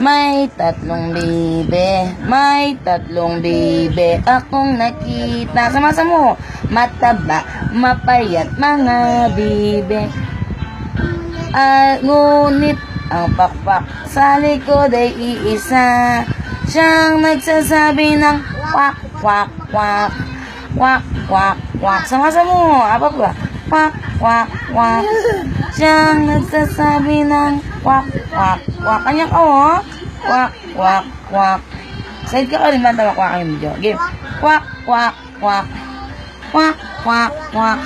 May tatlong bibe akong nakita. Samasa mo. Mataba, mapayat mga bibe. Ngunit ang pakpak sa likod ay iisa. Siyang nagsasabi ng kwak, kwak, kwak. Kwak, kwak, kwak. Samasa mo. Apa ba? Kwak, kwak, kwak. Siyang nagsasabi ng kwak, kwak, kwak. Kanya ka, oh. Kwak, kwak, kwak. Side ka rin ba? Tama, kwak yung video. Game. Kwak, kwak, kwak. Kwak, kwak, kwak.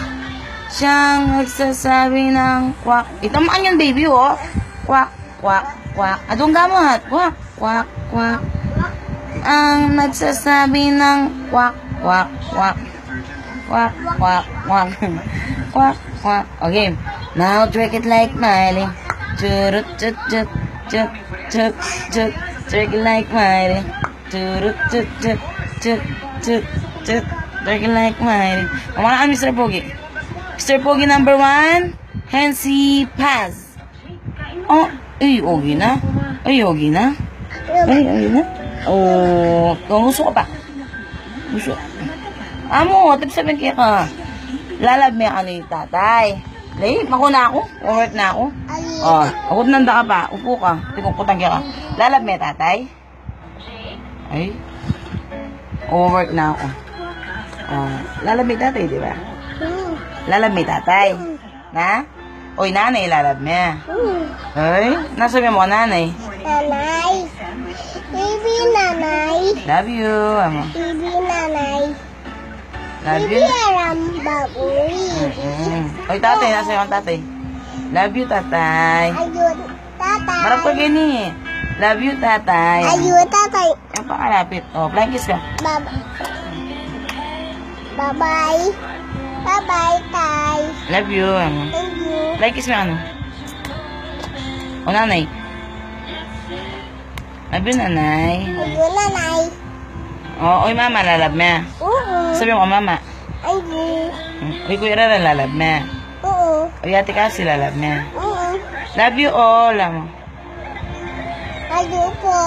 Siyang nagsasabi ng kwak. Itamaan yun, baby, oh. Kwak, kwak, kwak. Adong gamot. Kwak, kwak, kwak. Ang nagsasabi ng kwak, kwak, kwak. Kwak, kwak, kwak. Kwak, kwak. Okay. Now, drink it like Miley. Churut, chut, chut, chut, chut, chut. Drink it like Miley. Churut, chut, chut, chut, chut, chut. Drink it like Miley. Kumala ka, Mr. Pogi. Mr. Pogi number 1. Hensi pass. Oh, ay, okay na. Ay, okay na. Ay, okay na. Oh, kung gusto ka pa. Gusto. Amo, tip 7 kaya ka. Lalab ka ni tatay. Lay, mako na ako. Uwert na ako. Oh, ako nanda ka pa. Upo ka. Tingkukutan ka. Lalab tatay. Ay. Uwert na ako. Oh, lalab tatay, di ba? Lalab tatay. Na? Oy, nanay, lalab Ay, nasa mo nanay? Nanay. Baby, nanay. Love you, amo. Baby, nanay. Love Baby, you. aram, baboy. Oy, tatay, nasa yung tatay? Love you, tatay. Ayun, tatay. Marap ka gini. Love you, tatay. Ayun, tatay. Ang pakalapit. Oh, flying kiss ka. Bye-bye. Bye-bye, tay. Love you, amo. Thank you. Flying kiss mo ano? O, nanay. Love you, nanay. Ayun, nanay. Oh, oy, mama, lalab mo. Sabi mo, mama. Ayun. Uy, kuya Rara, lalab mo. Uy, ate kasi, lalab mo. Love you all, amo. Ayun po.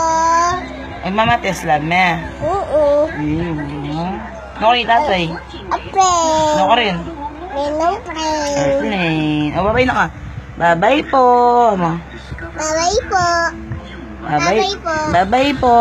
Ay, mama, test love mo. Nako rin, tatay. Ape. Nako rin. Menong pre. Airplane. O, babay na ka. Babay po, amo. Bye-bye po. Babay Babay po. Babay po.